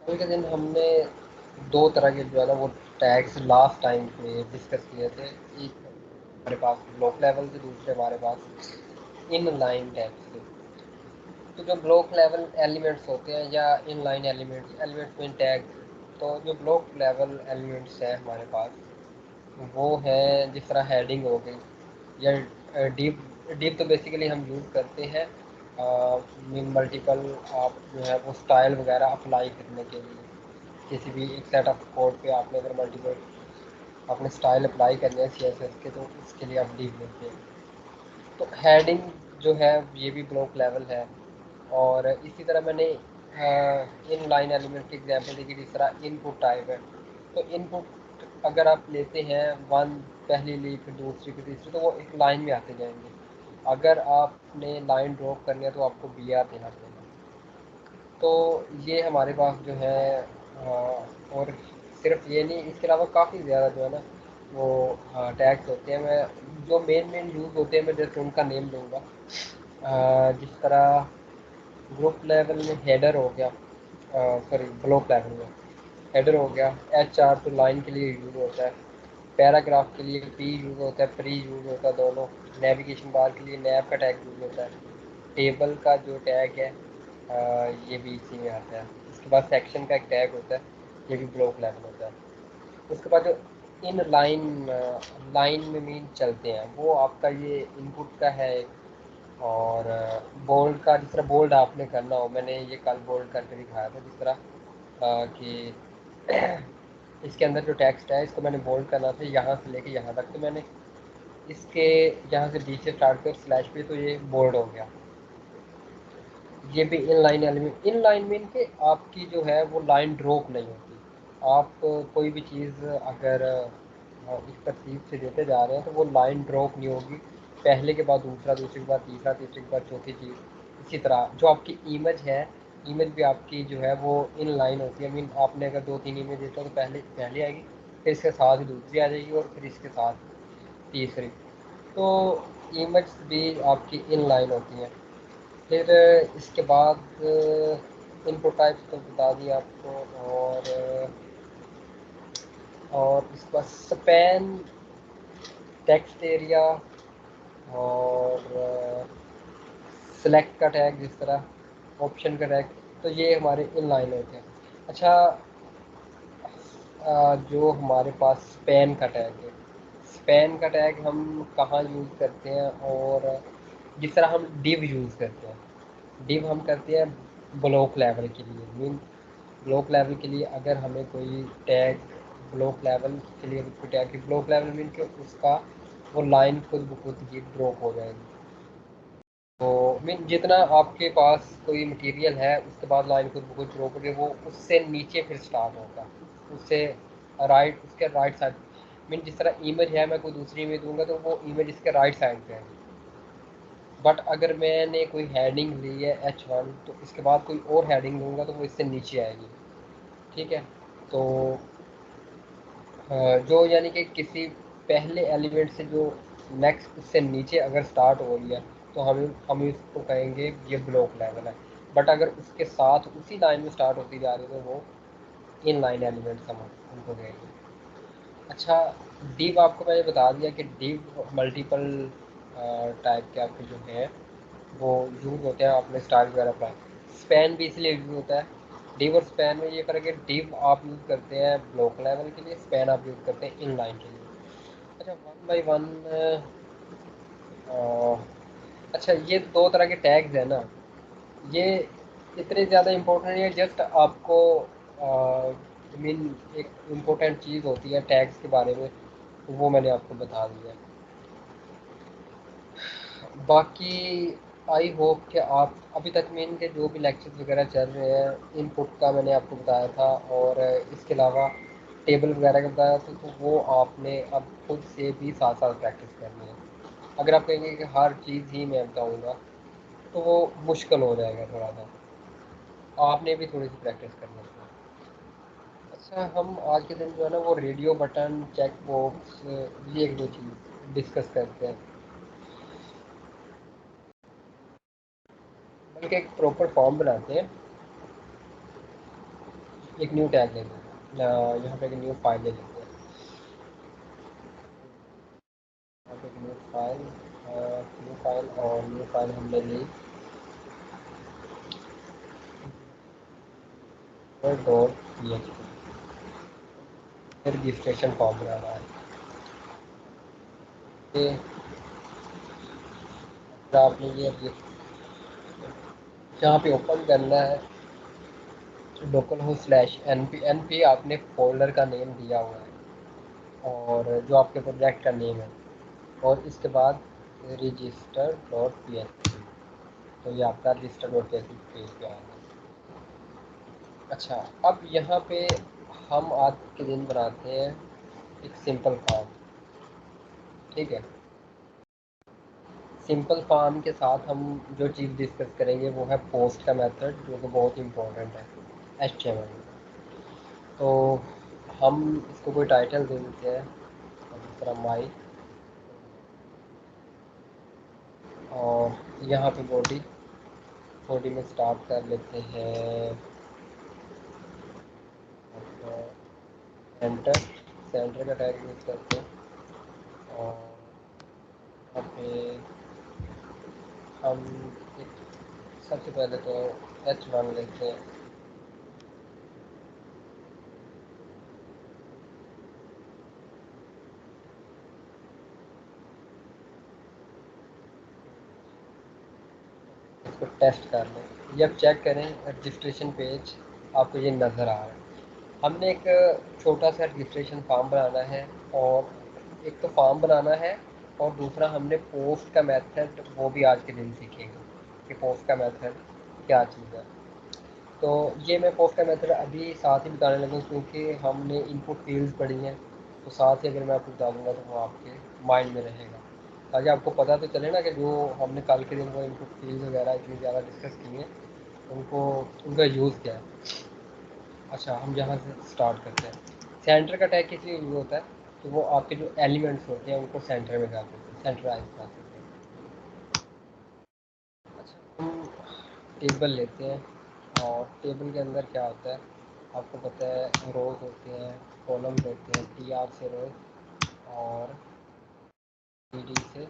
कल के दिन हमने दो तरह के जो है ना वो टैग्स लास्ट टाइम पे डिस्कस किए थे। एक हमारे पास ब्लॉक लेवल थे, दूसरे हमारे पास इन लाइन टैग्स थे। तो जो ब्लॉक लेवल एलिमेंट्स होते हैं या इन लाइन एलिमेंट्स में टैग, तो जो ब्लॉक लेवल एलिमेंट्स हैं हमारे पास वो है जिस तरह हेडिंग हो गई या डीप। डीप तो बेसिकली हम यूज़ करते हैं मल्टीपल आप जो है वो स्टाइल वगैरह अप्लाई करने के लिए। किसी भी एक सेट ऑफ कोड पे आपने अगर मल्टीपल अपने स्टाइल अप्लाई करने हैं CSS के, तो उसके लिए आप डीप लेते हैं। तो हेडिंग जो है ये भी ब्लॉक लेवल है। और इसी तरह मैंने इन लाइन एलिमेंट की एग्जांपल दी कि जिस तरह इनपुट टाइप है। तो इनपुट अगर आप लेते हैं वन, पहली ली फिर दूसरी फिर तीसरी, तो वो एक लाइन में आते जाएंगे। अगर आपने लाइन ड्रॉप करनी है तो आपको BR देना पड़ेगा। तो ये हमारे पास जो है और सिर्फ ये नहीं, इसके अलावा काफ़ी ज़्यादा जो है ना वो टैग्स होते हैं। मैं जो मेन यूज़ होते हैं मैं जस्ट उनका नेम लूँगा। जिस तरह ग्रुप लेवल में हेडर हो गया, सॉरी ब्लॉक लेवल में हेडर हो गया। HR तो लाइन के लिए यूज़ होता है। पैराग्राफ के लिए P यूज़ होता है, प्री यूज़ होता है दोनों। नेविगेशन बार के लिए नैव का टैग यूज़ होता है। टेबल का जो टैग है ये भी इसी में आता है। इसके बाद सेक्शन का एक टैग होता है, ये भी ब्लॉक लेवल होता है। उसके बाद जो इन लाइन लाइन में मीन चलते हैं वो आपका ये इनपुट का है एक। और बोल्ड का, जिस तरह बोल्ड आपने करना हो, मैंने ये कल बोल्ड करके दिखाया था। जिस तरह कि इसके अंदर जो टेक्स्ट है इसको मैंने बोल्ड करना था यहाँ से लेके यहाँ तक, तो मैंने इसके यहाँ से डी से स्टार्ट कर स्लैश पे, तो ये बोल्ड हो गया। ये भी in line element, in line mean के आपकी जो है वो लाइन ड्रॉप नहीं होती। आप कोई भी चीज़ अगर इस तरतीब से देते जा रहे हैं तो वो लाइन ड्रॉप नहीं होगी। पहले के बाद दूसरा, दूसरे के बाद तीसरा, तीसरे के बाद चौथी चीज़। इसी तरह जो आपकी इमेज है, इमेज भी आपकी जो है वो इन लाइन होती है। मीन आपने अगर दो तीन इमेज देता तो पहले पहले आएगी, फिर इसके साथ ही दूसरी आ जाएगी और फिर इसके साथ तीसरी। तो इमेज भी आपकी इन लाइन होती हैं। फिर इसके बाद इनपुट टाइप्स तो बता दिया आपको। और इसके बाद स्पैन, टेक्स्ट एरिया और सेलेक्ट का टैग, जिस तरह ऑप्शन का टैग, तो ये हमारे इनलाइन होते हैं। अच्छा, जो हमारे पास स्पैन का टैग है, स्पैन का टैग हम कहाँ यूज़ करते हैं? और जिस तरह हम डिव यूज़ करते हैं, डिव हम करते हैं ब्लॉक लेवल के लिए। मीन ब्लॉक लेवल के लिए अगर हमें कोई टैग, ब्लॉक लेवल के लिए कोई टैग, ब्लॉक लेवल मीन कि उसका वो लाइन खुद ब खुद ही ड्रॉप हो जाएगी। तो मीन जितना आपके पास कोई मटेरियल है उसके बाद लाइन खुद ब खुद ड्रॉप होगी, वो उससे नीचे फिर स्टार्ट होगा, उससे राइट, उसके राइट साइड। मीन जिस तरह इमेज है, मैं कोई दूसरी इमेज दूंगा तो वो इमेज इसके राइट साइड पे है। बट अगर मैंने कोई हेडिंग ली है H1, तो इसके बाद कोई और हेडिंग लूँगा तो वो इससे नीचे आएगी। ठीक है। तो जो यानी कि किसी पहले एलिमेंट से जो नेक्स्ट उससे नीचे अगर स्टार्ट हो रही है, तो हम इसको कहेंगे ये ब्लॉक लेवल है। बट अगर उसके साथ उसी लाइन में स्टार्ट होती जा रही है तो वो इन लाइन एलिमेंट्स हम उनको कहेंगे। अच्छा, डिव आपको मैंने बता दिया कि डिव मल्टीपल टाइप के आपके जो हैं वो यूज़ होते हैं अपने स्टाइल वगैरह पर। स्पैन भी इसलिए यूज़ होता है। डिव और स्पैन में ये फ़र्क है, डिव आप यूज़ करते हैं ब्लॉक लेवल के लिए, स्पैन आप यूज़ करते हैं इन लाइन के लिए। अच्छा, वन बाई वन। अच्छा, ये दो तरह के टैग्स हैं ना, ये इतने ज़्यादा इम्पोर्टेंट नहीं है। जस्ट आपको मीन एक इम्पोर्टेंट चीज़ होती है टैग्स के बारे में, तो वो मैंने आपको बता दिया। बाकी आई होप कि आप अभी तक में इनके जो भी लेक्चर्स वगैरह चल रहे हैं, इनपुट का मैंने आपको बताया था और इसके अलावा टेबल वगैरह का बताया था, तो वो आपने अब खुद से भी साथ साथ प्रैक्टिस करनी है। अगर आप कहेंगे कि हर चीज़ ही मैं बताऊँगा तो वो मुश्किल हो जाएगा थोड़ा सा। आपने भी थोड़ी सी प्रैक्टिस करनी है। अच्छा, हम आज के दिन जो है ना वो रेडियो बटन, चेक बॉक्स, ये एक दो चीज़ डिस्कस करते हैं। बल्कि एक प्रॉपर फॉर्म बनाते हैं एक न्यू टैग ले लेते हैं, यहाँ पे एक न्यू फाइल ले लेते हैं। यहाँ पे एक न्यू फाइल और न्यू फाइल हमने ली डॉट पी एच पी। फिर रजिस्ट्रेशन फॉर्म बनाना है। ये आपने ये यहाँ पे ओपन करना है लोकल हो स्लैश एन पी आपने फोल्डर का नेम दिया हुआ है और जो आपके प्रोजेक्ट का नेम है, और इसके बाद register dot P H P. तो ये आपका register dot P H P page पे आएगा। अच्छा, अब यहाँ पे हम आज के दिन बनाते हैं एक सिंपल फॉर्म। ठीक है, सिंपल फॉर्म के साथ हम जो चीज़ डिस्कस करेंगे वो है पोस्ट का मेथड, जो कि बहुत इंपॉर्टेंट है एचटीएमएल में। तो हम इसको कोई टाइटल दे देते हैं, इस तरह माई, और यहाँ पे बॉडी बॉडी में स्टार्ट कर लेते हैं सेंटर। सेंटर का टैग यूज़ करते हैं और यहाँ पे हम एक सबसे पहले तो H1 लेते हैं। इसको टेस्ट कर लें। ये अब चेक करें रजिस्ट्रेशन पेज आपको ये नज़र आ रहा है। हमने एक छोटा सा रजिस्ट्रेशन फॉर्म बनाना है, और एक तो फॉर्म बनाना है और दूसरा हमने पोस्ट का मेथड वो भी आज के दिन सीखेंगे कि पोस्ट का मेथड क्या चीज़ है। तो ये मैं पोस्ट का मेथड अभी साथ ही बताने लगा क्योंकि हमने इनपुट फील्ड्स पढ़ी हैं, तो साथ ही अगर मैं आपको बता दूँगा तो वो आपके माइंड में रहेगा, ताकि आपको पता तो चले ना कि जो हमने कल के दिन वो इनपुट फील्ड्स वगैरह इतनी ज़्यादा डिस्कस की हैं उनको उनका यूज़ क्या है। अच्छा, हम यहाँ से स्टार्ट करते हैं। सेंटर का टैग किस लिए यूज़ होता है, तो वो आपके जो एलिमेंट्स होते हैं उनको सेंटर में कर देते हैं, सेंटराइज कर देते हैं। अच्छा, हम टेबल लेते हैं और टेबल के अंदर क्या होता है आपको पता है, रोज होते हैं, कॉलम्स होते हैं, टी आर से रोज और डी डी से।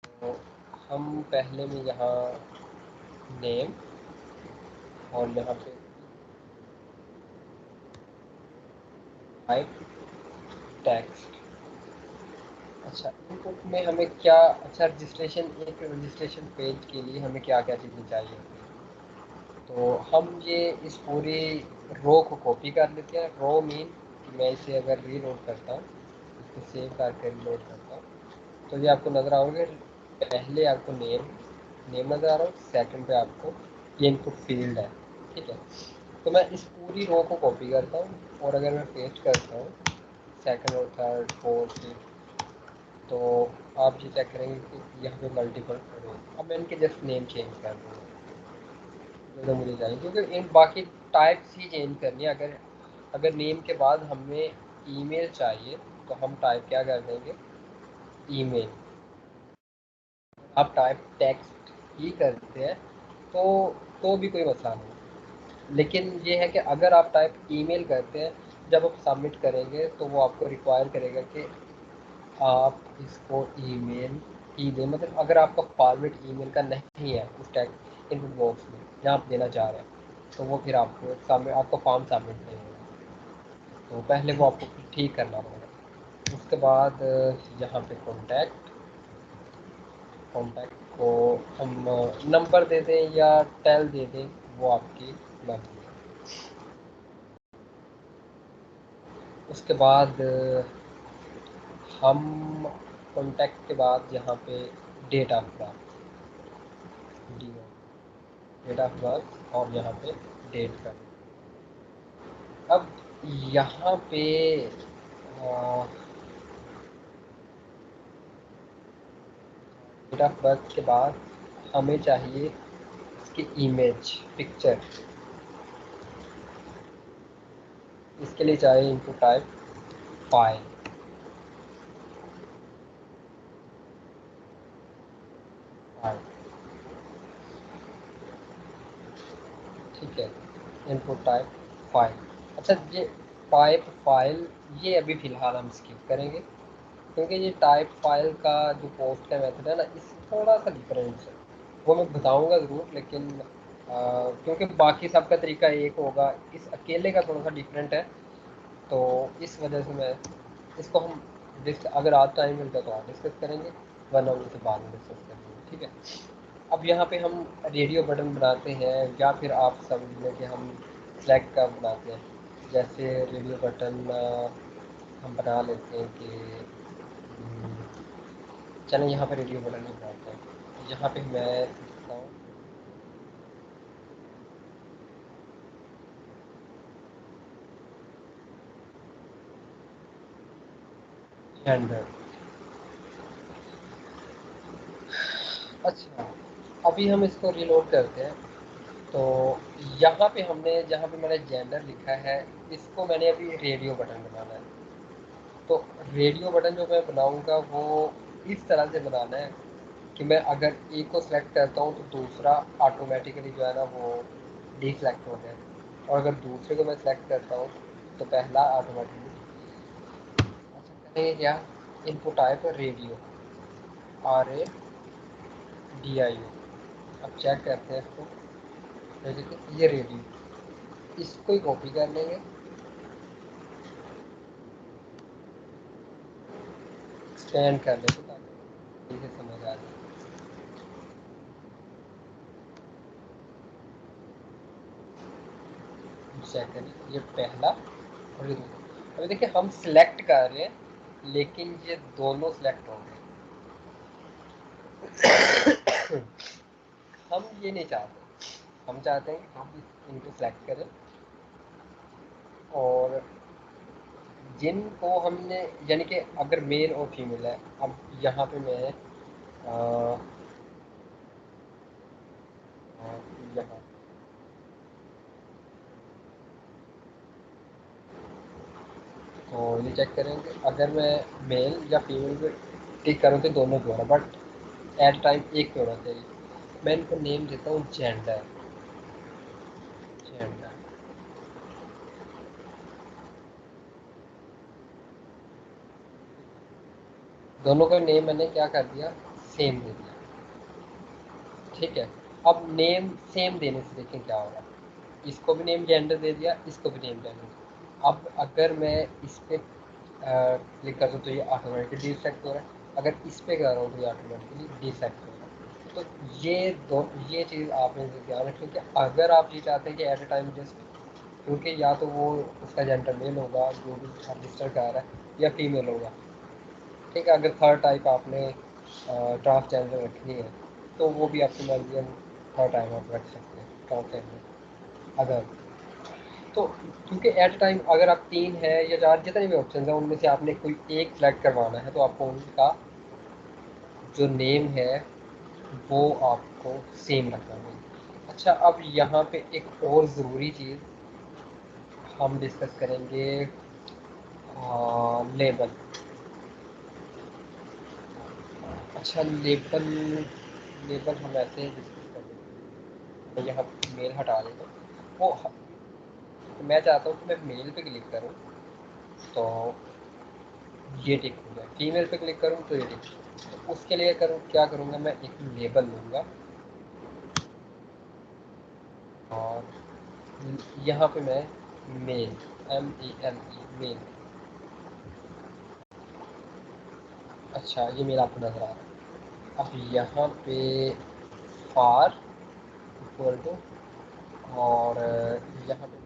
तो हम पहले में यहाँ नेम और यहाँ पे टाइप टेक्स्ट। अच्छा, इनपुट में हमें क्या, अच्छा रजिस्ट्रेशन, एक रजिस्ट्रेशन पेज के लिए हमें क्या क्या चीज़ें चाहिए होती हैं। तो हम ये इस पूरी रो को कॉपी कर लेते हैं। रो मीन कि मैं इसे अगर रीलोड करता हूँ, इसको सेव करके रीलोड करता हूँ, तो ये आपको नज़र आओगे। पहले आपको नेम नज़र आ रहा है, सेकंड पे आपको ये इनपुट फील्ड है। ठीक है, तो मैं इस पूरी रो को कॉपी करता हूँ और अगर मैं पेस्ट करता हूँ सेकंड और थर्ड फोर्थ फिफ्थ, तो आप ये चेक करेंगे कि यहाँ पे मल्टीपल रो। अब मैं इनके जस्ट नेम चेंज कर दूँगा जो जो मुझे चाहिए, क्योंकि इन बाकी टाइप्स ही चेंज करनी है। अगर अगर नेम के बाद हमें ईमेल चाहिए तो हम टाइप क्या कर देंगे, ईमेल। आप टाइप टेक्स्ट ही करते हैं तो भी कोई मसला नहीं, लेकिन ये है कि अगर आप टाइप ईमेल करते हैं, जब आप सबमिट करेंगे तो वो आपको रिक्वायर करेगा कि आप इसको ईमेल ही दें। मतलब अगर आपका फॉर्मेट ईमेल का नहीं है उस टैग इनपुट बॉक्स में जहाँ आप देना चाह रहे हैं, तो वो फिर आपको सबमिट, आपका फॉर्म सबमिट नहीं होगा। तो पहले वो आपको ठीक करना पड़ेगा। उसके बाद यहाँ पे कॉन्टैक्ट को हम नंबर दे दें या टेल दे दें, वो आपकी मर्ज़ी है। उसके बाद हम कॉन्टैक्ट के बाद यहाँ पे date of birth, date of birth और यहाँ पे डेट कर। अब यहाँ पे डेट ऑफ बर्थ के बाद हमें चाहिए इसकी इमेज, पिक्चर। इसके लिए चाहिए इनपुट टाइप फाइल। फाइल, ठीक है, इनपुट टाइप फाइल। अच्छा, ये टाइप फाइल, ये अभी फ़िलहाल हम स्किप करेंगे, क्योंकि ये टाइप फाइल का जो पोस्ट का मेथड है ना, इस थोड़ा सा डिफरेंस है। वो मैं बताऊंगा ज़रूर, लेकिन क्योंकि बाकी सबका तरीका एक होगा, इस अकेले का थोड़ा सा डिफरेंट है, तो इस वजह से मैं इसको हम अगर आज टाइम मिलता है तो आज डिस्कस करेंगे, वरना हम इसे बाद में डिस्कस करेंगे, ठीक है। अब यहाँ पे हम रेडियो बटन बनाते हैं, या फिर आप समझ लें कि हम सेलेक्ट का बनाते हैं। जैसे रेडियो बटन हम बना लेते हैं कि चलें यहाँ पे रेडियो बटन ही बनाते हैं। यहाँ पे मैं लिखता हूँ जेंडर। अच्छा, अभी हम इसको रिलोड करते हैं। तो यहाँ पे हमने, जहाँ पे मैंने जेंडर लिखा है, इसको मैंने अभी रेडियो बटन बनाना है। तो रेडियो बटन जो मैं बनाऊँगा वो इस तरह से बनाना है कि मैं अगर एक को सिलेक्ट करता हूँ तो दूसरा ऑटोमेटिकली जो है ना वो डीसेलेक्ट हो जाए, और अगर दूसरे को मैं सिलेक्ट करता हूँ तो पहला ऑटोमेटिकली। अच्छा, करेंगे क्या, इनपुट टाइप रेडियो, RADIO। अब चेक करते हैं इसको, तो देखिए ये रेडियो, इसको ही कॉपी कर लेंगे, स्कैन कर लेंगे ताकि इसे समझ आ जाए। चेक करिए, ये पहला और ये दूसरा। अभी देखिए हम सिलेक्ट कर रहे हैं, लेकिन ये दोनों सिलेक्ट हो गए। हम ये नहीं चाहते, हम चाहते हैं कि हम इनको सेलेक्ट करें, और जिनको हमने, यानी कि अगर मेल और फीमेल है, अब यहाँ पे मैं यहाँ तो ये चेक करेंगे, अगर मैं मेल या फीमेल पे टिक करूँ तो दोनों पे हो रहा, बट एट टाइम एक पे होना चाहिए। मैं इनको नेम देता हूँ जेंडर। जेंडर, दोनों का नेम मैंने क्या कर दिया, सेम दे दिया, ठीक है। अब नेम सेम देने से देखें क्या होगा, इसको भी नेम जेंडर दे दिया, इसको भी नेम जेंडर। अब अगर मैं इस पर क्लिक कर दूँ तो ये ऑटोमेटिकली डिसेक्ट हो रहा है, अगर इस पे कर रहा हूँ तो ये ऑटोमेटिकली डिसेक्ट हो रहा है। तो ये चीज़ आपने ध्यान रखें कि अगर आप ये चाहते हैं कि एट ए टाइम जस्ट, क्योंकि या तो वो उसका जेंडर मेल होगा जो भी रजिस्टर कर रहा है, या फीमेल होगा, ठीक है। अगर थर्ड टाइप आपने ट्रांसजेंडर रखनी है तो वो भी आपकी मर्जी है, थर्ड टाइप आप रख सकते हैं ट्रांसजेंडर। अगर तो क्योंकि एट टाइम अगर आप तीन है या चार, जितने भी ऑप्शन हैं उनमें से आपने कोई एक सेलेक्ट करवाना है, तो आपको उनका जो नेम है वो आपको सेम रखना होगा। अच्छा, अब यहाँ पे एक और ज़रूरी चीज़ हम डिस्कस करेंगे, लेबल। अच्छा, लेबल, लेबल हम ऐसे डिस्कस कर लेते हैं, यहाँ मेल हटा देते हैं। मैं चाहता हूँ कि मैं मेल पे क्लिक करूँ तो ये टिक हो जाए, फीमेल पे क्लिक करूँ तो ये टिक। तो उसके लिए करूँ क्या करूँगा, मैं एक लेबल लूँगा, और यहाँ पे मैं मेल, MEL, मेल। अच्छा, ये मेरा आपको नज़र आ रहा है। अब यहाँ पे फार इक्वल टू, और यहाँ पे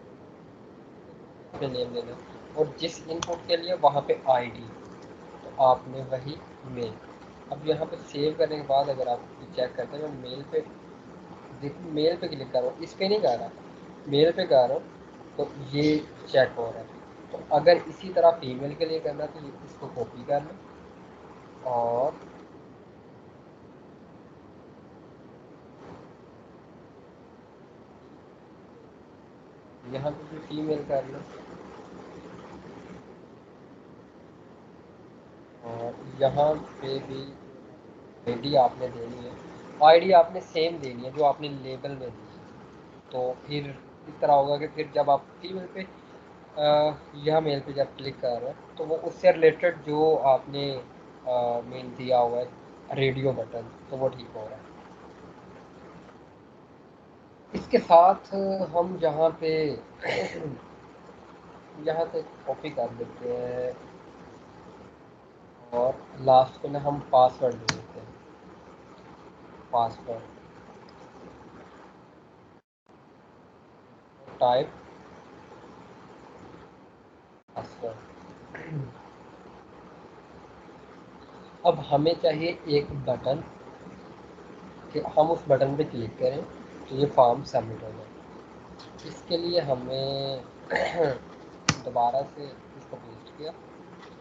नेम लेना, और जिस इनपुट के लिए वहाँ पे आईडी, तो आपने वही मेल। अब यहाँ पे सेव करने के बाद अगर आप चेक करते हैं, मैं मेल पे, देखिए मेल पे क्लिक कर रहा हूँ, इस पे नहीं कर रहा, मेल पे कर रहा हूँ, तो ये चेक हो रहा है। तो अगर इसी तरह फीमेल के लिए करना तो ये इसको कॉपी कर लो, और यहाँ पे भी फीमेल कर लो, और यहाँ पे भी आईडी आपने देनी है, आईडी आपने सेम देनी है जो आपने लेबल में दी है। तो फिर इस तरह होगा कि फिर जब आप फीमेल पे यह मेल पे जब क्लिक कर रहे हैं तो वो उससे रिलेटेड जो आपने मेल दिया हुआ है रेडियो बटन, तो वो ठीक हो रहा है। इसके साथ हम जहाँ पे यहाँ से कॉपी कर देते हैं और लास्ट में ना हम पासवर्ड दे देते हैं। Password type password. अब हमें चाहिए एक बटन कि हम उस बटन पे क्लिक करें तो ये फॉर्म सबमिट हो जाए। इसके लिए हमें दोबारा से इसको पेस्ट किया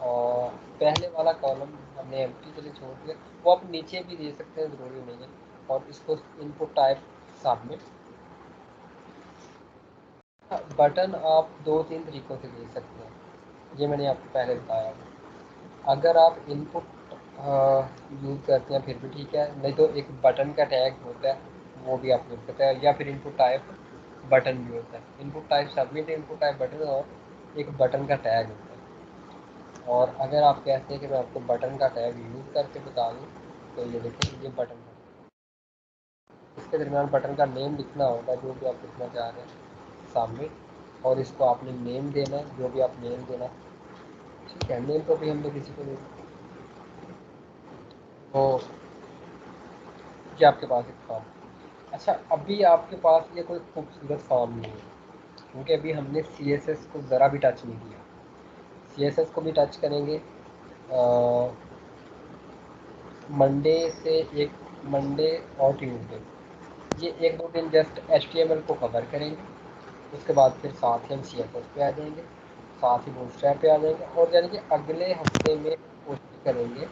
और पहले वाला कॉलम हमने एम्प्टी के लिए छोड़ दिया, वो आप नीचे भी दे सकते हैं, ज़रूरी नहीं है। और इसको इनपुट टाइप सबमिट। बटन आप दो तीन तरीक़ों से दे सकते हैं, ये मैंने आपको पहले बताया था। अगर आप इनपुट यूज़ करते हैं फिर भी ठीक है, नहीं तो एक बटन का टैग होता है वो भी आप यूज़ करते हैं, या फिर इनपुट टाइप बटन भी होता है। Input type submit, input type button और एक बटन का टैग होता है। और अगर आप कहते हैं कि मैं आपको बटन का टैग यूज़ करके बता दूँ तो ये देखें, ये बटन है। इसके दरमियान बटन का नेम लिखना होगा जो भी आप लिखना चाह रहे हैं, सबमिट। और इसको आपने नेम देना है जो भी आप नेम देना, ठीक है। नेम तो भी हमने किसी को नहीं, तो ये आपके पास एक फॉर्म। अच्छा, अभी आपके पास ये कोई खूबसूरत फॉर्म नहीं है क्योंकि अभी हमने CSS को ज़रा भी टच नहीं किया। CSS को भी टच करेंगे मंडे से, एक मंडे और ट्यूसडे, ये एक दो दिन जस्ट HTML को कवर करेंगे। उसके बाद फिर साथ ही हम CSS पे आ जाएंगे, साथ ही बूटस्ट्रैप पे आ जाएंगे, और यानी कि अगले हफ्ते में कोशिश करेंगे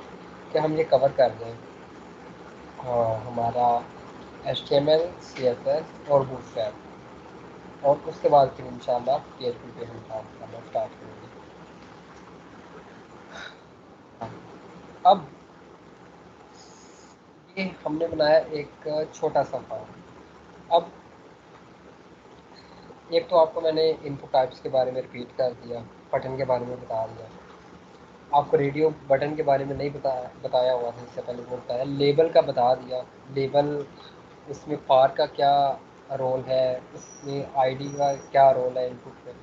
कि हम ये कवर कर दें। हाँ, हमारा HTML, CSS और बूटस्ट्रैप। और उसके बाद फिर इंशाल्लाह PHP पे हम काम करना स्टार्ट करेंगे। अब ये हमने बनाया एक छोटा सा फॉर्म। अब एक तो आपको मैंने इनपुट टाइप्स के बारे में रिपीट कर दिया, बटन के बारे में बता दिया, आपको रेडियो बटन के बारे में नहीं बताया हुआ था, इससे पहले वो बताया। लेबल का बता दिया, लेबल उसमें फार का क्या रोल है, उसमें आईडी का क्या रोल है इनपुट में,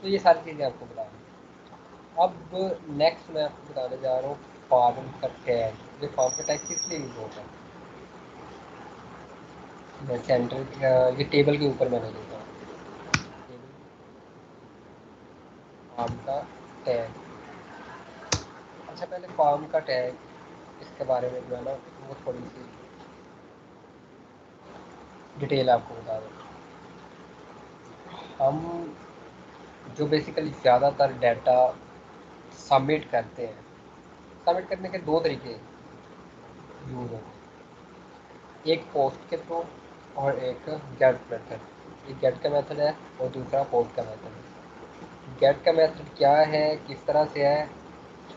तो ये सारी चीज़ें आपको बता दी। अब नेक्स्ट मैं आपको बताने जा रहा हूँ फॉर्म का टैग। ये फॉर्म का टैग किस लिए यूज़ होता है, मैं सेंटर ये टेबल के ऊपर मैंने लिखा है, फॉर्म का टैग। अच्छा, पहले फॉर्म का टैग, इसके बारे में जो है ना वो थोड़ी सी डिटेल आपको बता दें। हम जो बेसिकली ज़्यादातर डाटा सबमिट करते हैं, सबमिट करने के दो तरीके यूज़ होते हैं, एक पोस्ट के थ्रू और एक गेट मेथड। एक गेट का मेथड है और दूसरा पोस्ट का मेथड है। गेट का मेथड क्या है, किस तरह से है,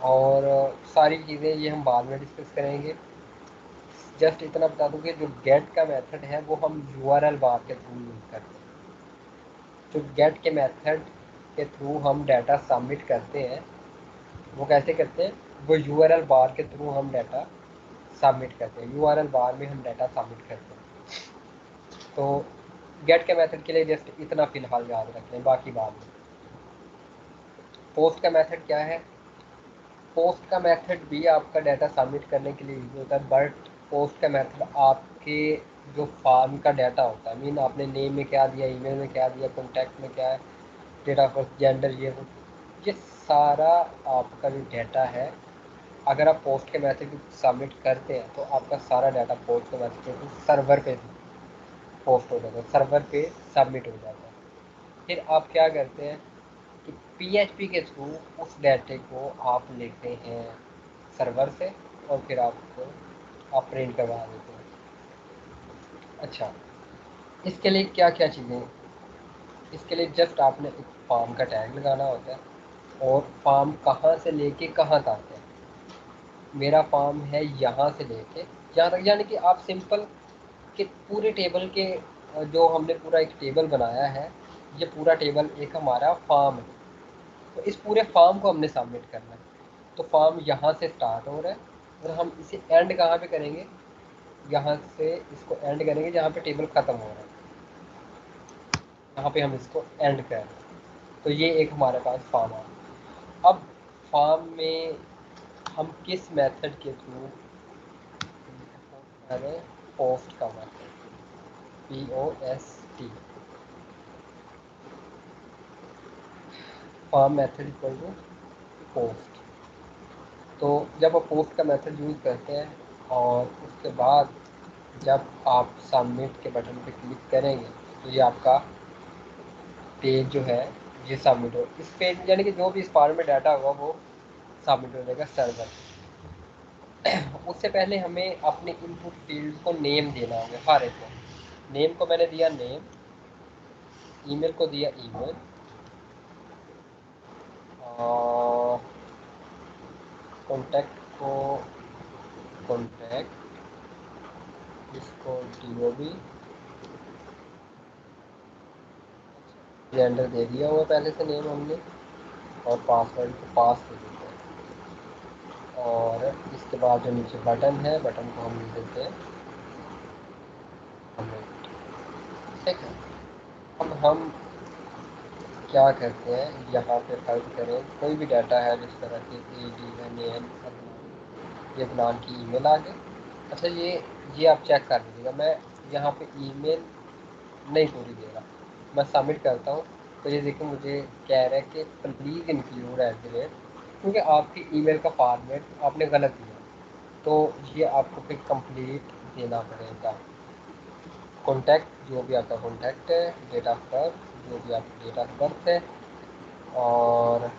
और सारी चीज़ें ये हम बाद में डिस्कस करेंगे। जस्ट इतना बता दूँ कि जो गेट का मेथड है वो हम URL बार के थ्रू यूज़ करते हैं। जो गेट के मेथड के थ्रू हम डाटा सबमिट करते हैं वो कैसे करते हैं, वो URL बार के थ्रू हम डाटा सबमिट करते हैं। URL बार में हम डाटा सबमिट करते हैं। तो गेट के मेथड के लिए जस्ट इतना फ़िलहाल याद रख लें, बाकी बाद में। पोस्ट का मेथड क्या है, पोस्ट का मेथड भी आपका डाटा सबमिट करने के लिए यूज़ होता है, बट पोस्ट का मेथड आपके जो फॉर्म का डाटा होता है, मीन आपने नेम में क्या दिया, ईमेल में क्या दिया, कॉन्टैक्ट में क्या है, डेट ऑफ बर्थ, जेंडर, ये सारा आपका जो डाटा है, अगर आप पोस्ट के मैसेज सबमिट करते हैं तो आपका सारा डाटा पोस्ट के मैसेज के सर्वर पे पोस्ट हो जाता है, सर्वर पे सबमिट हो जाता है। फिर आप क्या करते हैं कि PHP के थ्रू उस डाटे को आप लेते हैं सर्वर से और फिर आप प्रिंट करवा देते हैं। अच्छा, इसके लिए क्या क्या चीज़ें, इसके लिए जस्ट आपने एक फॉर्म का टैग लगाना होता है, और फॉर्म कहाँ से लेके कहाँ तक है। मेरा फॉर्म है यहाँ से लेके यहाँ तक, यानी कि आप सिंपल कि पूरे टेबल के जो हमने पूरा एक टेबल बनाया है, ये पूरा टेबल एक हमारा फॉर्म है, तो इस पूरे फॉर्म को हमने सबमिट करना है। तो फॉर्म यहाँ से स्टार्ट हो रहा है और हम इसे एंड कहाँ पे करेंगे, यहाँ से इसको एंड करेंगे जहाँ पे टेबल ख़त्म हो रहा है, यहाँ पे हम इसको एंड कर रहे हैं। तो ये एक हमारे पास फॉर्म आ गया। अब फॉर्म में हम किस मेथड के थ्रू करें, पोस्ट का method, POST, form method equal to post. तो जब आप पोस्ट का मेथड यूज़ करते हैं और उसके बाद जब आप सबमिट के बटन पे क्लिक करेंगे तो ये आपका पेज जो है ये सबमिट हो, इस पेज यानी कि जो भी इस फॉर्म में डाटा होगा वो सबमिट हो जाएगा सर्वर। उससे पहले हमें अपने इनपुट फील्ड को नेम देना होगा हर एक को। नेम को मैंने दिया नेम, ईमेल को दिया ईमेल, और कॉन्टैक्ट को कॉन्टैक्ट, इसको DOB, जेंडर दे दिया हुआ पहले से नेम हमने, और पासवर्ड को पास दे देते हैं। और इसके बाद जो नीचे बटन है, बटन को हम देते हैं कमेंट। ठीक है, अब हम क्या करते हैं, यहाँ पे टाइप करें कोई भी डाटा है जिस तरह के ADNAN, ये फलान की ईमेल आ गई। अच्छा, ये आप चेक कर लीजिएगा, मैं यहाँ पे ईमेल नहीं पूरी दे रहा, मैं सबमिट करता हूँ तो ये देखिए मुझे कह रहा है कि प्लीज़ इंक्लूड @ क्योंकि आपकी ईमेल का फॉर्मेट आपने गलत दिया, तो ये आपको फिर कंप्लीट देना पड़ेगा। कॉन्टैक्ट जो भी आपका कॉन्टैक्ट है, डेट ऑफ बर्थ जो भी आपकी डेट ऑफ बर्थ है, और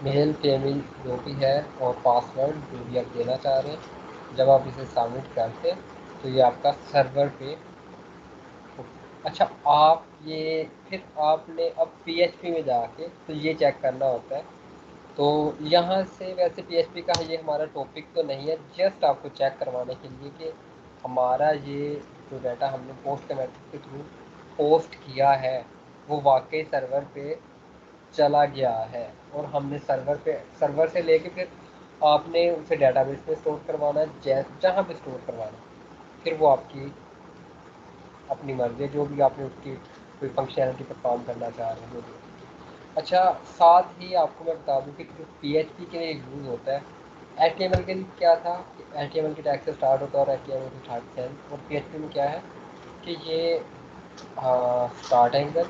मेल फीमेल जो भी है, और पासवर्ड जो भी आप देना चाह रहे हैं। जब आप इसे सबमिट करते हैं तो ये आपका सर्वर पे। अच्छा, आप ये फिर आपने अब PHP में जाके तो ये चेक करना होता है। तो यहाँ से वैसे PHP का ये हमारा टॉपिक तो नहीं है, जस्ट आपको चेक करवाने के लिए कि हमारा ये जो डाटा हमने पोस्ट के मेथड के थ्रू पोस्ट किया है वो वाकई सर्वर पे चला गया है, और हमने सर्वर से लेके फिर आपने उसे डेटाबेस में स्टोर करवाना है, जहाँ पे स्टोर करवाना है, फिर वो आपकी अपनी मर्ज़ी है, जो भी आपने उसकी कोई फंक्शनैलिटी परफॉर्म करना चाह रहे हैं जो भी। अच्छा, साथ ही आपको मैं बता दूं कि जो PHP के लिए यूज़ होता है, HTML के लिए क्या था कि HTML के टैग से स्टार्ट होता है और HTML के स्टार्ट से end, और PHP में क्या है कि ये स्टार्ट एंगल,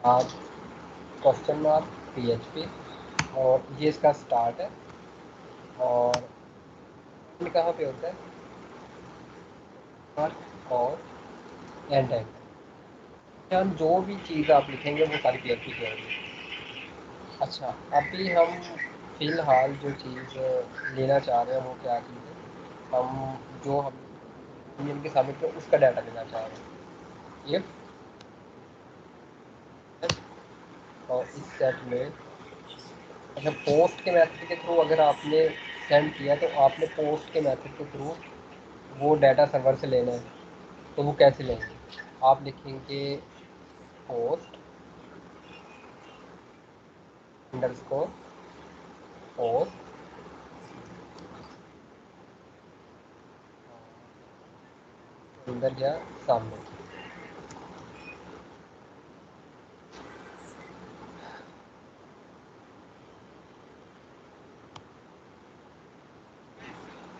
बाद क्वेश्चन मार्क, PHP, और ये इसका स्टार्ट है, और end कहाँ पे होता है, मार्क, और एंड एंगल। हम जो भी चीज़ आप लिखेंगे वो सारी PHP की होगी। अच्छा, अभी हम फ़िलहाल जो चीज़ लेना चाह रहे हैं वो क्या चीज़ है, हम जो हम यूनियन के सबमिट में उसका डाटा लेना चाह रहे हैं। इफ और इस सेट में, अच्छा, पोस्ट के मेथड के थ्रू अगर आपने सेंड किया तो आपने पोस्ट के मेथड के थ्रू वो डाटा सर्वर से लेना है। तो वो कैसे लेंगे, आप लिखेंगे पोस्ट अंडरस्कोर पोस्ट अंदर या सामने।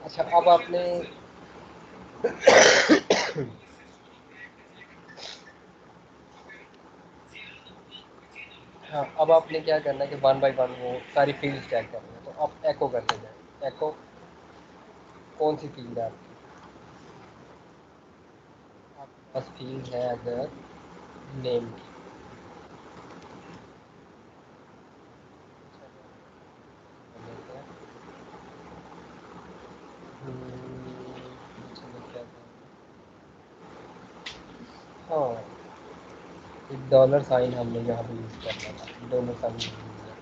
अच्छा, अब आपने हाँ, अब आपने क्या करना है कि 1 बाय 1 वो सारी फील्ड्स चेक करनी है, तो आप एको करते जाए। एको कौन सी फील्ड है आपकी, आपके पास फील्ड है अगर नेम की, चलो क्या था? हाँ, एक डॉलर साइन हमने यहाँ पे यूज़ करना था, डॉलर साइन यूज़ किया,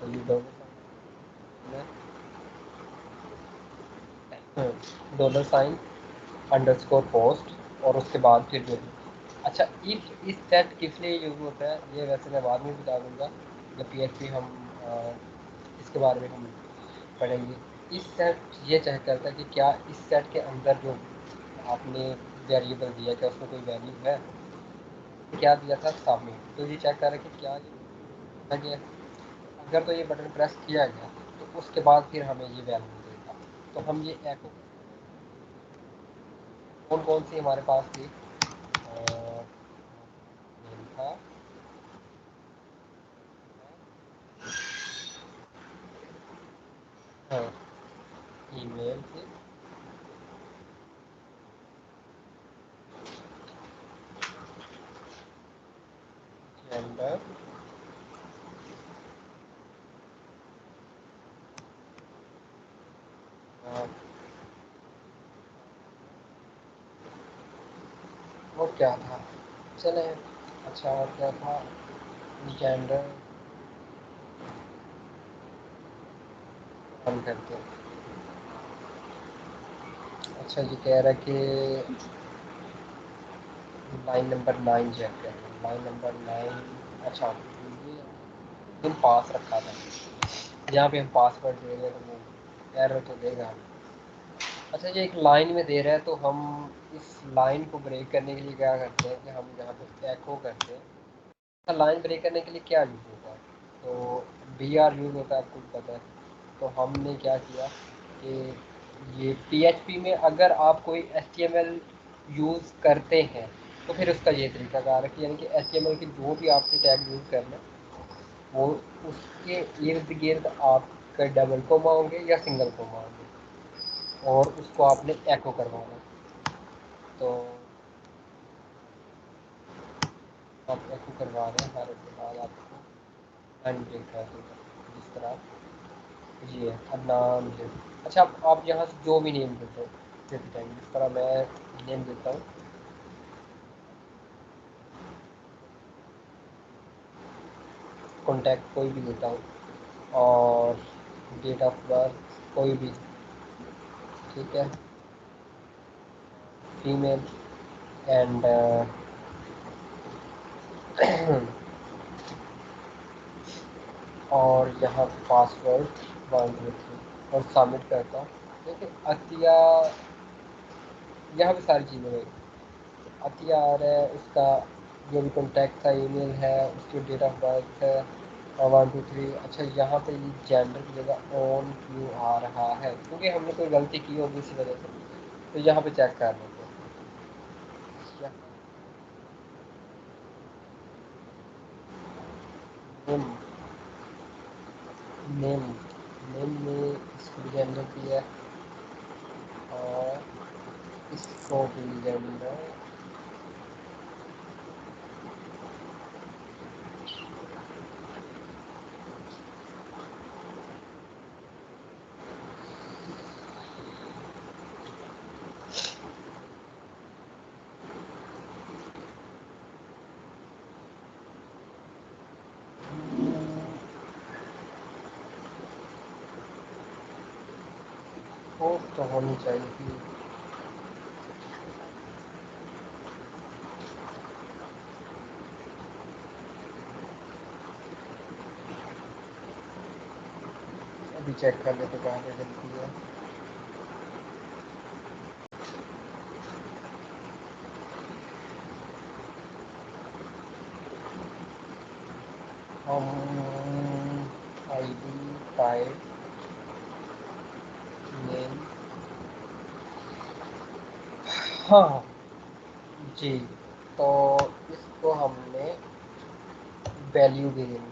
तो ये डॉलर साइन है। डॉलर साइन अंडरस्कोर पोस्ट और उसके बाद फिर जो अच्छा इस सेट किस लिए यूज़ होता है ये वैसे मैं बाद में बता दूंगा जब पीएचपी हम इसके बारे में हम पढ़ेंगे। इस सेट ये चेक करता है कि क्या इस सेट के अंदर जो आपने वेरिएबल दिया क्या उसमें कोई वैल्यू है। क्या दिया था सबमिट तो ये चेक कर रहा है कि क्या ये आ गया। अगर तो ये बटन प्रेस किया गया तो उसके बाद फिर हमें ये वैल्यू देगा। तो हम ये एको कौन कौन सी हमारे पास थी नेम था हाँ ईमेल थी जेंडर और क्या था चले अच्छा और क्या था जेंडर हम करते हैं। अच्छा ये कह रहा है कि लाइन नंबर 9 चेक करें लाइन नंबर 9 अच्छा ये दिन पास रखा था जहाँ पे हम पासवर्ड दे रहे हैं तो वो एरर तो देगा हमें। अच्छा ये एक लाइन में दे रहा है तो हम इस लाइन को ब्रेक करने के लिए क्या करते हैं कि हम यहाँ पे एको करते हैं। लाइन ब्रेक करने के लिए क्या यूज़ होता है तो बी आर यूज़ होता है आपको पता है। तो हमने क्या किया कि ये पीएचपी में अगर आप कोई एचटीएमएल यूज़ करते हैं तो फिर उसका ये तरीकाकार है कि यानी कि एचटीएमएल की जो भी आपने टैग यूज़ करना वो उसके इर्द गिर्द आपका डबल कोमा होंगे या सिंगल कोमा होंगे और उसको आपने एको करवाना तो आप एको करवा रहे हैं हर के बाद आपको अनब्रेक कर देगा जिस तरह जी है अब नाम है। अच्छा आप यहाँ से जो भी नेम देते हैं जिस तरह मैं नेम देता हूँ कॉन्टैक्ट कोई भी देता हूँ और डेट ऑफ बर्थ कोई भी ठीक है फीमेल एंड और यहाँ पासवर्ड 1 2 3 और सबमिट करता हूँ। देखिए अतिया यहाँ पे सारी चीज़ें रहेगी अतिया आ रहा है उसका जो भी कॉन्टैक्ट था ईमेल है उसकी डेट ऑफ बर्थ है और 1 2 3 अच्छा यहाँ पे ये जेंडर की जगह ऑन क्यों आ रहा है क्योंकि हमने कोई गलती की होगी इसी वजह से तो यहाँ पे चेक कर लेते हैं नेम नेम नेम में इसको जेंडर दिया और इसको भी जेंडर पोस्ट तो होनी चाहिए। अभी चेक कर लेते कहाँ पे गलती है। हम आईडी टाइप नेम हाँ जी तो इसको हमने वैल्यू भी देनी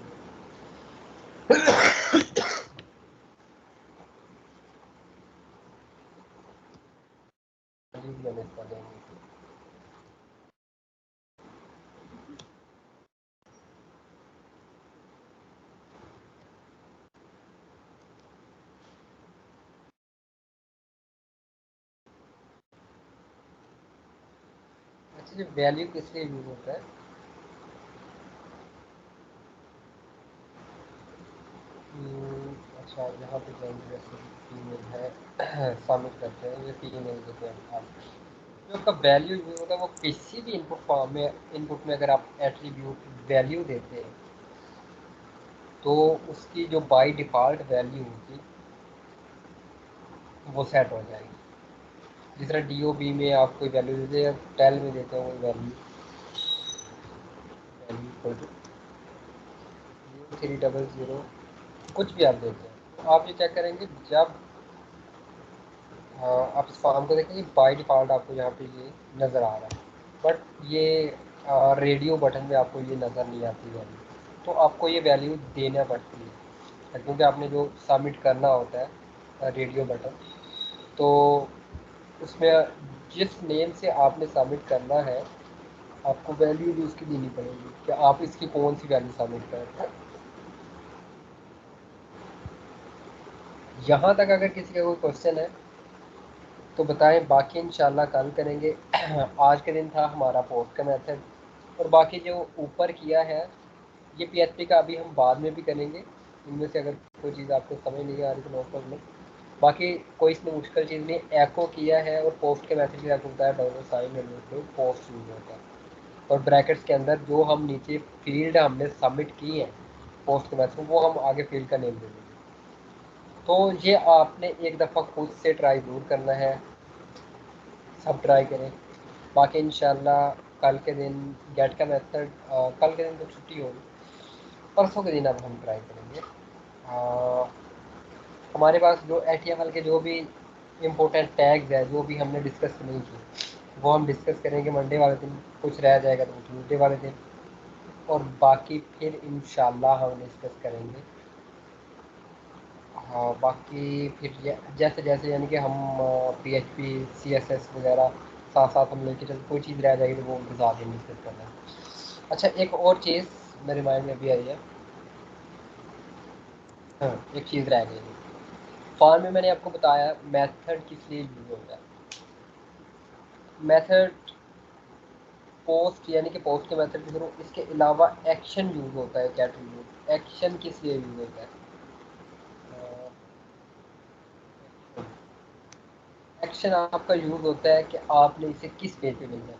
वैल्यू भी हम इसको देंगे। अच्छा ये वैल्यू किस लिए यूज होता है अच्छा अच्छा यहाँ पे जाएंगे, जैसे फीमेल है सबमिट करते हैं, ये फीमेल देते हैं आप। जो आपका वैल्यू यूज होता है वो किसी भी इनपुट फॉर्म में, इनपुट में अगर आप एट्रीब्यूट वैल्यू देते हैं तो उसकी जो बाय डिफ़ॉल्ट वैल्यू होगी वो सेट हो जाएगी। जिस तरह डी ओ बी में आप कोई वैल्यू देते हैं, टेल में देते हैं कोई वैल्यू, वैल्यू इक्वल टू 0300 कुछ भी आप देते हैं, तो आप ये क्या करेंगे जब आप इस फॉर्म को देखेंगे बाय डिफ़ॉल्ट आपको यहाँ पे ये नज़र आ रहा है, बट ये रेडियो बटन में आपको ये नज़र नहीं आती वैल्यू, तो आपको ये वैल्यू देना पड़ती है क्योंकि आपने जो सबमिट करना होता है रेडियो बटन, तो उसमें जिस नेम से आपने सबमिट करना है आपको वैल्यू भी उसकी देनी पड़ेगी कि आप इसकी कौन सी वैल्यू सबमिट कर रहे हैं। यहाँ तक अगर किसी का कोई क्वेश्चन है तो बताएं, बाकी इंशाल्लाह कल करेंगे। आज के दिन था हमारा पोस्ट का मेथड, और बाकी जो ऊपर किया है ये पीएचपी का अभी हम बाद में भी करेंगे। इनमें से अगर कोई चीज़ आपको समझ नहीं आ रही तो नोट कर लें, बाकी कोई इसमें मुश्किल चीज़ नहीं। एको किया है और पोस्ट के मैसेज में आपको बताया डॉलर साइन और पोस्ट यूज होता है, और ब्रैकेट्स के अंदर जो हम नीचे फील्ड हमने सबमिट की है पोस्ट के मैसेज वो हम आगे फील्ड का नेम दे देंगे। तो ये आपने एक दफ़ा खुद से ट्राई ज़रूर करना है, सब ट्राई करें। बाकी इंशाल्लाह कल के दिन गेट का मेथड, कल के दिन तो छुट्टी होगी, परसों के दिन अब हम ट्राई करेंगे। हमारे पास जो HTML के जो भी इम्पोर्टेंट टैग्स है जो भी हमने डिस्कस नहीं किए वो हम डिस्कस करेंगे मंडे वाले दिन, कुछ रह जाएगा तो ट्यूसडे वाले दिन, और बाकी फिर इंशाल्लाह हम डिस्कस करेंगे। हाँ बाकी फिर जैसे जैसे यानी कि हम PHP CSS वगैरह साथ साथ हम लेके चलते, कोई चीज़ रह जाएगी तो वो उनके साथ ही डिस्कस करना है। अच्छा एक और चीज़ मेरे माइंड में अभी आई है, हाँ एक चीज़ रह गई है। फॉर्म में मैंने आपको बताया मेथड किस लिए यूज़ होता है। मेथड पोस्ट यानी कि पोस्ट के मेथड के थ्रू, इसके अलावा एक्शन यूज़ होता है। क्या एट्रीब्यूट एक्शन किस लिए यूज़ होता है? एक्शन आपका यूज़ होता है कि आपने इसे किस पेज पे भेजना है।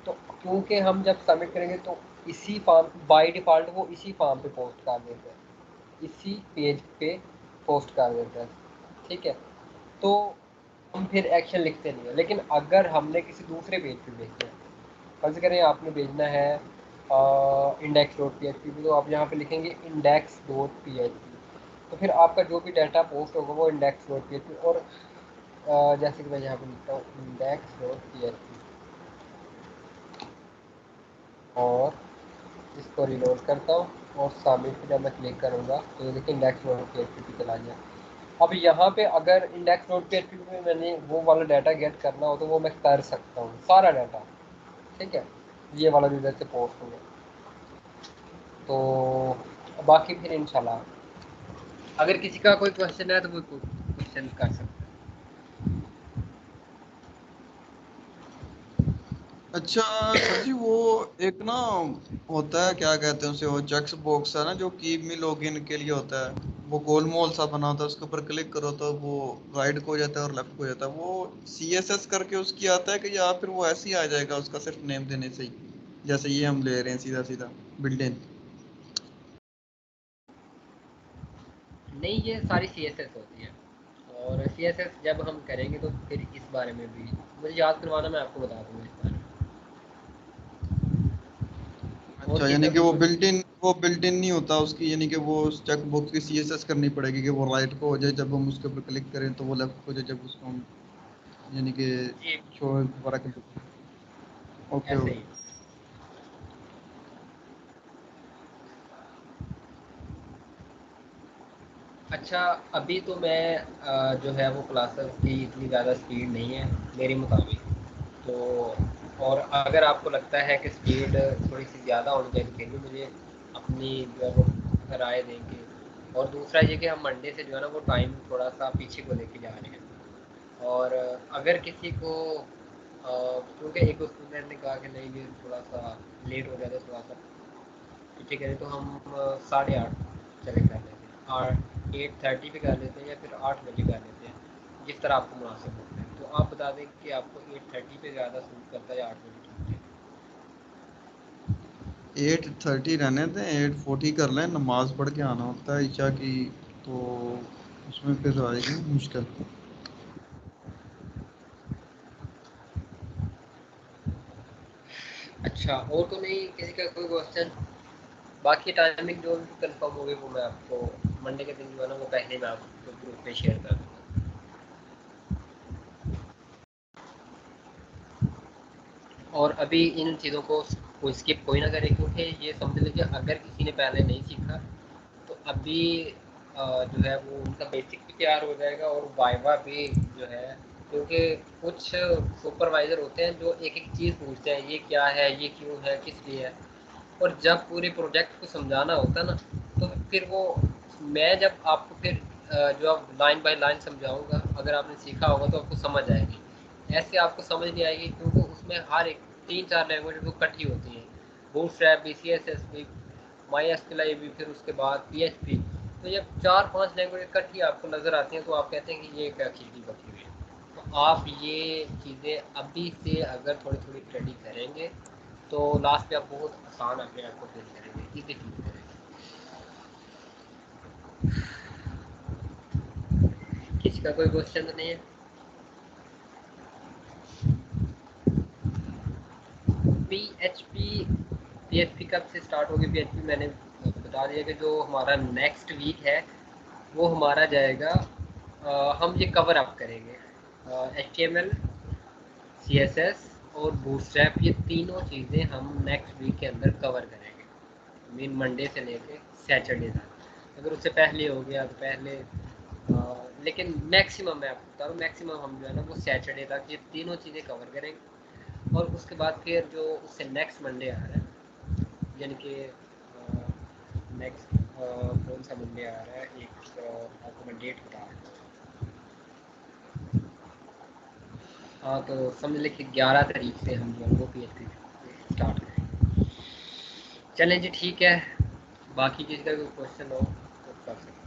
तो क्योंकि हम जब सबमिट करेंगे तो इसी फॉर्म बाय डिफ़ॉल्ट वो इसी फॉर्म पे पोस्ट कर देता है, इसी पेज पे पोस्ट कर देता है, ठीक है। तो हम फिर एक्शन लिखते नहीं है, लेकिन अगर हमने किसी दूसरे पेज पे भेजना है, फर्ज करें आपने भेजना है index dot P H P, तो आप यहाँ पे लिखेंगे index dot P H P, तो फिर आपका जो भी डाटा पोस्ट होगा वो index dot P H P, और जैसे कि मैं यहाँ पे लिखता हूँ index dot P H P, और इसको रिलोड करता हूँ और सबमिट पे जब मैं क्लिक करूँगा तो ये देखिए index dot P H P चला गया। अब यहाँ पे अगर index dot P H P में मैंने वो वाला डाटा गेट करना हो तो वो मैं कर सकता हूँ, सारा डाटा, ठीक है। ये वाला जो जैसे पोस्ट होगा, तो बाकी फिर इंशाल्लाह अगर किसी का कोई क्वेश्चन है तो वो क्वेश्चन कर सकते हैं। अच्छा सर जी, वो एक ना होता है, क्या कहते हैं उसे, वो चेक्स बॉक्स है ना जो कीप मी लॉगिन के लिए होता है, वो गोलमोल सा बना होता है, उसके ऊपर क्लिक करो तो वो राइट को हो जाता है और लेफ्ट को हो जाता है। वो CSS करके उसकी आता है कि या फिर वो ऐसे ही आ जाएगा उसका सिर्फ नेम देने से ही, जैसे ये हम ले रहे हैं सीधा सीधा बिल्ट इन? नहीं ये सारी सी एस एस होती है, और सी एस एस जब हम करेंगे तो फिर इस बारे में भी मुझे याद करवाना, मैं आपको बता दूंगा इस बारे में। और अच्छा, चीज़ यानी कि अभी कुछ वो बिल्ट इन नहीं होता उसकी, यानी कि वो चेक बॉक्स की CSS करनी पड़ेगी कि वो राइट को हो जाए जब हम उसके ऊपर क्लिक करें, तो वो लेफ्ट को हो जाए जब उसको हम, यानी कि जी शो दोबारा क्लिक। ओके ऐसे ओके। ही। अच्छा अभी तो मैं जो है वो क्लासेस की इतनी ज़्यादा स्पीड नहीं है मेरे मुताबिक, तो और अगर आपको लगता है कि स्पीड थोड़ी सी ज़्यादा होनी चाहिए तो फिर भी मुझे अपनी जो है वो राय देंगे। और दूसरा ये कि हम मंडे से जो है ना वो टाइम थोड़ा सा पीछे को लेके जा रहे हैं, और अगर किसी को क्योंकि एक स्टूडेंट ने कहा कि नहीं ये थोड़ा सा लेट हो जाता है थोड़ा सा, तो ठीक है तो हम 8:30 चले कर लेंगे। 8:30 पे कर लेते हैं या फिर 8 बजे कर लेते हैं, जिस तरह आपको मुनासिब होता है। तो आप बता दें कि आपको 8:30 पे ज़्यादा सूट करता है या 8 बजे ठीक है? 8:30 रहने दें, 8:40 कर लें, नमाज पढ़ के आना होता है ईशा की, तो उसमें फिर आएगी मुश्किल। अच्छा, और तो नहीं किसी का कोई क्वेश्चन? बाकी टाइमिंग जो भी कंफर्म होगी वो मैं आपको मंडे के दिन जो है ना वो पहले मैं आपको ग्रुप पे शेयर कर दूँगा। और अभी इन चीज़ों को कोई स्किप कोई ना करे, क्योंकि ये समझ लीजिए अगर किसी ने पहले नहीं सीखा तो अभी जो है वो उनका बेसिक भी तैयार हो जाएगा और वाइवा भी जो है, क्योंकि कुछ सुपरवाइज़र होते हैं जो एक एक चीज़ पूछते हैं, ये क्या है, ये क्यों है, किस लिए है। और जब पूरे प्रोजेक्ट को समझाना होता है ना, तो फिर वो मैं जब आपको फिर जो आप लाइन बाय लाइन समझाऊंगा, अगर आपने सीखा होगा तो आपको समझ आएगी। ऐसे आपको समझ नहीं आएगी क्योंकि उसमें हर एक 3-4 लैंग्वेज वो इकट्ठी होती हैं। बूटस्ट्रैप भी, सी एस एस भी, माई एस भी, फिर उसके बाद PHP। तो जब 4-5 लैंग्वेज इकट्ठी आपको नज़र आती हैं तो आप कहते हैं कि ये क्या खिचड़ी पकी हुई है। तो आप ये चीज़ें अभी से अगर थोड़ी थोड़ी स्टडी करेंगे तो लास्ट पे आप बहुत आसान अपने आप को फील करेंगे, इजी फील करेंगे। किसी का कोई क्वेश्चन तो नहीं है? PHP कब से स्टार्ट होगी? PHP मैंने बता दिया कि जो हमारा नेक्स्ट वीक है वो हमारा जाएगा, हम ये कवर अप करेंगे HTML, CSS और बूटस्ट्रैप, ये तीनों चीज़ें हम नेक्स्ट वीक के अंदर कवर करेंगे, मीन मंडे से लेके सैटरडे तक। अगर उससे पहले हो गया तो पहले, लेकिन मैक्सिमम मैं आपको बता रहा हूँ, मैक्सिमम हम जो है ना वो सैटरडे तक ये तीनों चीज़ें कवर करेंगे। और उसके बाद फिर जो उससे नेक्स्ट मंडे आ रहा है, यानी कि नेक्स्ट कौन सा मंडे आ रहा है, एक आपको मैं डेट बता रहा हूँ। हाँ, तो समझ लें कि 11 तारीख से हम जो है वो PHP स्टार्ट करेंगे। चलें जी, ठीक है। बाकी किसी का कोई क्वेश्चन हो तो कर सकते हैं।